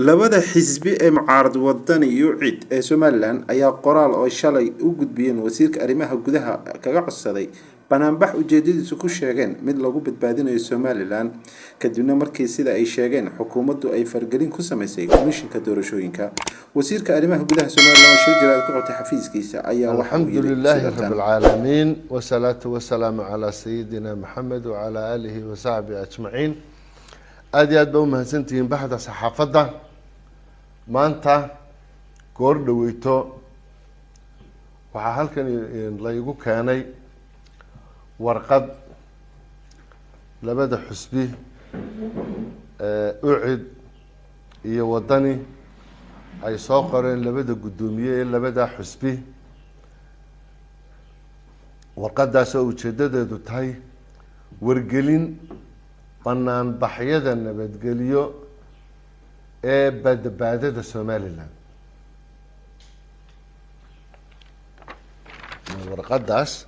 labada xisbi ee mucaarad wadani iyo cid ee Somaliland ayaa qoraal oo shalay u gudbiyeen wasiirka arrimaha gudaha kaga codsaday banaanbax ujeedadiisu ku sheegeen mid lagu badbaadinayo Somaliland kadibna markii sida ay sheegeen xukuumaddu ay fargelin ku sameysay komishinka doorashooyinka wasiirka arrimaha gudaha Somaliland oo shir ku qabtay xafiiskiisa ayaa waxa uu yiri rabbil alamin wa salatu wa salamu ala sayyidina Muhammad wa ala alihi wa sahbihi ajma'in aad baa mahadsantihiin baxda saxaafadda maanta goor dhaweyto waxaa halkan la igu keenay warqad labada xusbi ucid iyo wadani ay soo qoreen labada gudoomiye ee labada xusbi warqadaas oo ujeedadeedu tahay wargelin banaan baxyada nabadgelyo ee badbaadada Somaliland warqadaas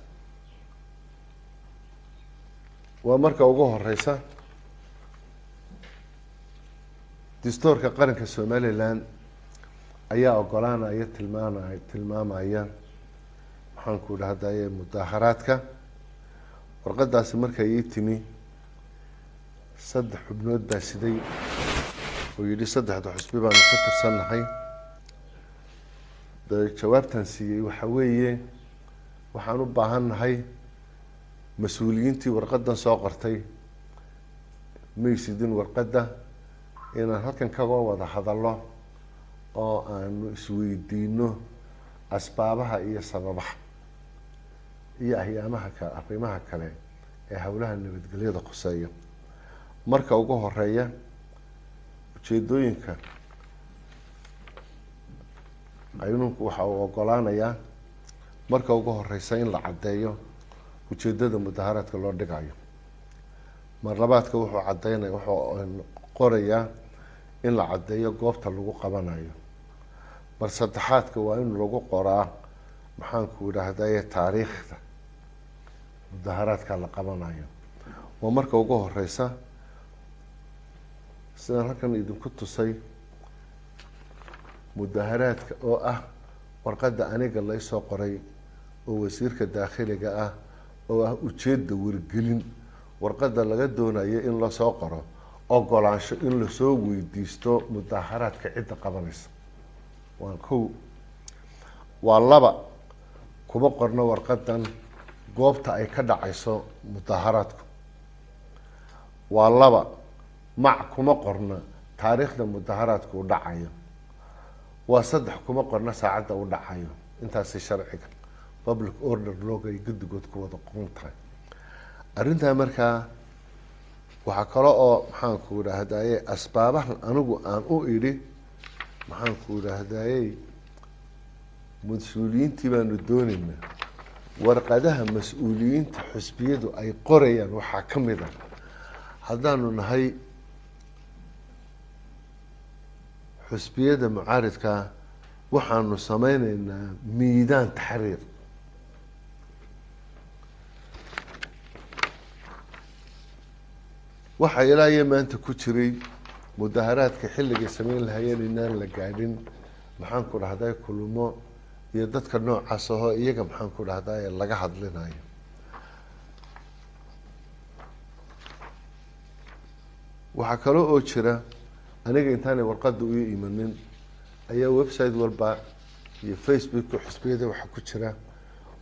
waa marka ugu horeysa dastuurka qaranka Somaliland ayaa ogolaanaya tilmaamaya waxaan ku dhahday mudaharaadka warqadaas markay ii timi saddex xubnood baa siday oo yidhi saddexda xusbi baan ka tirsanahay jawaabtan siiyey waxa weeye waxaan u baahanahay mas-uuliyiintii warqadan soo qortay maysidin warqada inaan halkan kaga wada hadallo oo aanu isweydiino asbaabaha iyo sababaha iyo arrimaha kale ee howlaha nabadgelyada quseeya marka ugu horeeya ujeedooyinka qaynuunku waxa uu ogolaanayaa marka ugu horeysa in la cadeeyo ujeedada mudaharaadka loo dhigayo mar labaadka wuxuu qorayaa in la cadeeyo goobta lagu qabanayo mar saddexaadka waa in lagu qoraa maxaan ku idhaahday taariikhda mudaharaadka la qabanayo waa marka ugu horeysa sidaan halkan idinku tusay mudaharaadka oo ah warqada aniga la soo qoray oo wasiirka daakhiliga ah oo ah ujeedda wargelin warqada laga doonayo in la soo qoro ogolaansho in la soo weydiisto mudaharaadka cidda qabanaysa waa laba kuma qorno warqadan goobta ay ka dhacayso mudaharaadku waa laba mac kuma qorna taariikhda mudaharaadku u dhacayo waa saddex kuma qorna saacadda u dhacayo intaasi sharciga public order looga ay guddigood ku wada qoran tahay arrintaa markaa waxaa kale oo maxaan ku idhaahdaye asbaabahan anigu aan u idhi maxaan ku idhaahdaye mas-uuliyiintii baanu doonaynaa warqadaha mas-uuliyiinta xusbiyadu ay qorayaan waxaa ka mid a haddaanu nahay xusbiyada mucaaridka waxaanu sameyneynaa miidaan taxriir waxaa ilaa iyo maanta ku jiray mudaharaadka xilligay sameyn lahayeen inaan la gaadhin maxaan ku dhahday kulmo iyo dadka noocaas ahoo iyaga maxaan ku dhahday laga hadlinayo waxaa kale oo jira aniga intaanay warqada u imanin ayaa website walba iyo facebookka xusbiyada waxaa ku jira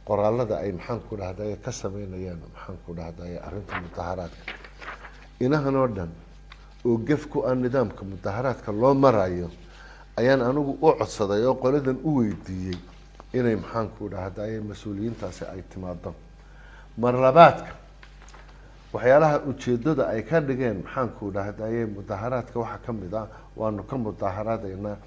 qoraalada ay maxaan ku dhahday ka sameynayaan maxaan ku dhahday arrinta mudaharaadka inahan oo dhan oo gef ku ah nidaamka mudaharaadka loo marayo ayaan anigu u codsaday oo qoladan u weydiiyey inay maxaan ku dhahday mas-uuliyiintaasi ay timaado mar labaadka waxyaalaha ujeedada ay ka dhigeen maxaan ku dhahday mudaharaadka waxa ka mid ah waanu ka mudaharaadaynaa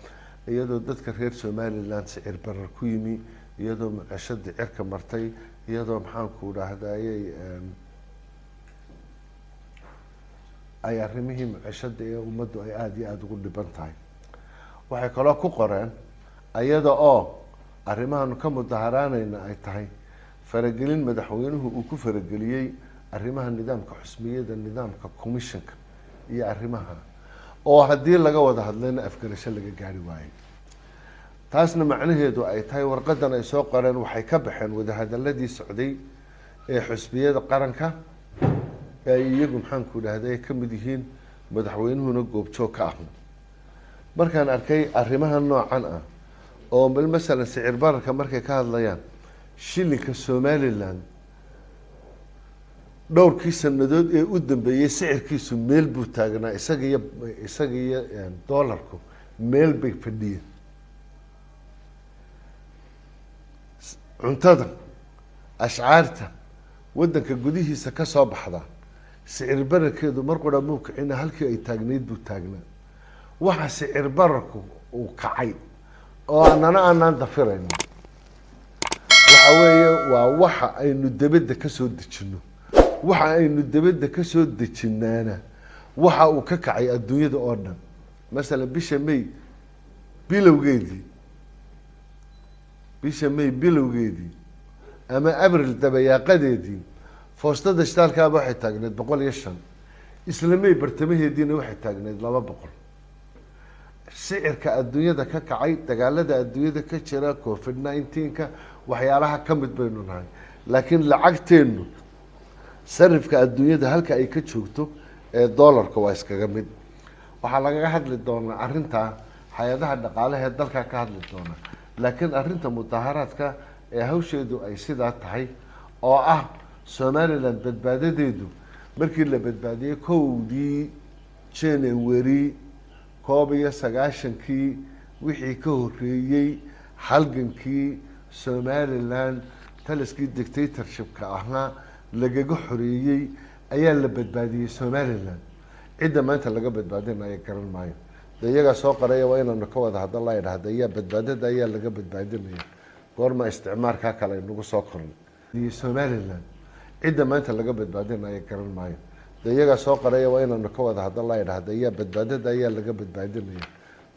iyadoo dadka reer Somaliland sicir barar ku yimi iyadoo maqashada cirka martay iyadoo maxaan ku dhahday ay arrimihii maqashada ee ummaddu ay aada iyo aada ugu dhiban tahay waxay kaloo ku qoreen iyada oo arrimahan ka mudaharaanayna ay tahay faragelin madaxweynuhu uu ku farageliyey arrimaha nidaamka xusbiyada nidaamka commissionka iyo arrimaha oo haddii laga wada hadlayna afgarasho laga gaari waayo. taasna macnaheedu ay tahay warqadan ay soo qoreen waxay ka baxeen wadahadaladii socday ee xusbiyada qaranka ay iyagu maxaanku dhahday ka mid yihiin madaxweynuhuna goobjoog ka ah. markaan arkay arrimaha noocan ah oo masalan sicir bararka markay ka hadlayaan shilinka Somaliland dhowrkii sanadood ee u dambeeyay sicirkiisu meel buu taagnaa isaga iyo doolarku meel bay fadhiyeen. cuntada ashcaarta wadanka gudihiisa ka soo baxda sicir bararkeedu mar qura muu kicina halkii ay taagneyd buu taagnaa. waxa sicir bararku uu kacay oo aanan dafirayno waxa weeye waa waxa aynu dibadda ka soo dejino. waxa aynu dibadda ka soo dejinaana waxa uu ka kacay adduunyada oo dhan. masalan bisha May bilowgeedii ama Abril dabayaaqadeedii foostada shidaalka waxay taagneed 105 isla May bartamaheediina waxay taagneed 200. sicirka adduunyada ka kacay dagaalada adduunyada ka jira COVID-19 waxyaalaha ka mid baynu nahay, laakiin lacagteenu sarifka adduunyada halka ay ka joogto ee doolarka waa iskaga mid. waxaa lagaga hadli doonaa arrinta hay'adaha dhaqaalaha ee dalka ka hadli doona, laakiin arrinta mudaharaadka ee hawsheedu ay sidaa tahay oo ah Somaliland badbaadadeedu markii la badbaadiyay 1 January 1990 wixii ka horeeyay halgankii Somaliland taliskii dictatorship-ka ahaa lagaga xoreeyay ayaa la badbaadiyay Somaliland. cidda maanta laga badbaadinayo garan maayo. iyaga soo qaraya waa inaanu ka wada hadal la yiraahdo ayaa badbaadada ayaa laga badbaadinaya goorma isticmaalka kale nagu soo korin Somaliland. cidda maanta laga badbaadinayo garan maayo. iyaga soo qaraya waa inaanu ka wada hadal la yiraahdo ayaa badbaadada ayaa laga badbaadinaya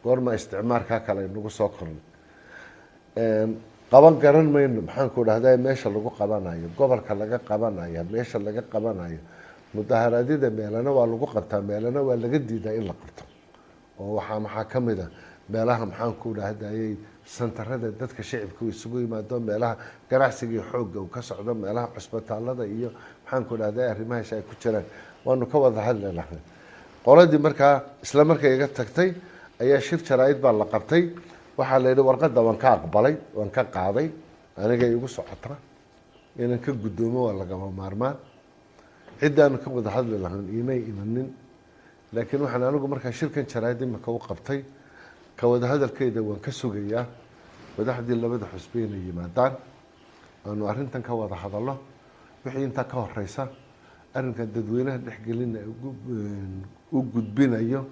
goorma isticmaalka kale nagu soo korin. qaban garan mayno maxaan ku dhahdaa meesha lagu qabanayo gobolka laga qabanayo meesha laga qabanayo mudaharaadida meelana waa lagu qabtaa meelana waa laga diidaa in la qabto. oo maxaa ka mid ah meelaha maxaan ku dhahday santarada dadka shacabku isugu yimaado meelaha ganacsiga xoogga uu ka socdo meelaha cusbitaalada iyo maxaan ku dhahday arrimaha ay ku jiraan waanu ka wada hadlaynaa. qoladii markaa isla markay iga tagtay ayaa shir jaraa'id baa la qabtay. waxaa la yidhi warqadda waan ka aqbalay waan ka qaaday aniga igu socota inaan ka gudoomo waa lagama maarmaan. ciddaan ka wada hadli lahayn imay imanin, laakiin waxaan anigu markaa shirkan jaraa'id imika u qabtay ka wada hadalkeeda waan ka sugayaa madaxdii labada xusbi inay yimaadaan aanu arrintan ka wada hadallo. wixii intaa ka horeysa arrinkan dadweynaha dhexgelina u gudbinayo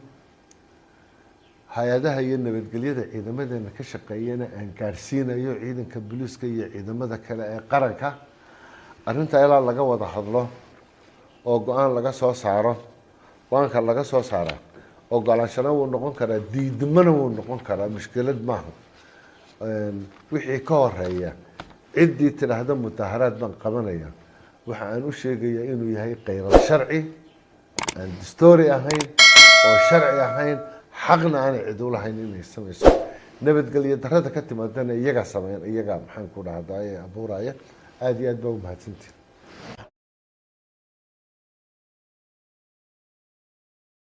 hay-adaha iyo nabadgelyada ciidamadeena ka shaqeeyana aan gaarsiinayo ciidanka booliiska iyo ciidamada kale ee qaranka. arrinta ilaa laga wada hadlo oo go-aan laga soo saaro go-aanka laga soo saara ogolaanshana wuu noqon karaa diidmana wuu noqon karaa mushkilad maaha. wixii ka horeeya ciddii tidhaahda mudaharaad baan qabanaya waxa aan u sheegayaa inuu yahay khayral sharci aan dastuuri ahayn oo sharci ahayn xaqna aanay cid u lahayn inay samayso. nabadgelyo darrada ka timaadana iyagaa sameyn iyagaa maxaan ku dhahdaa abuuraya. aada iyo aad baa u mahadsantihin.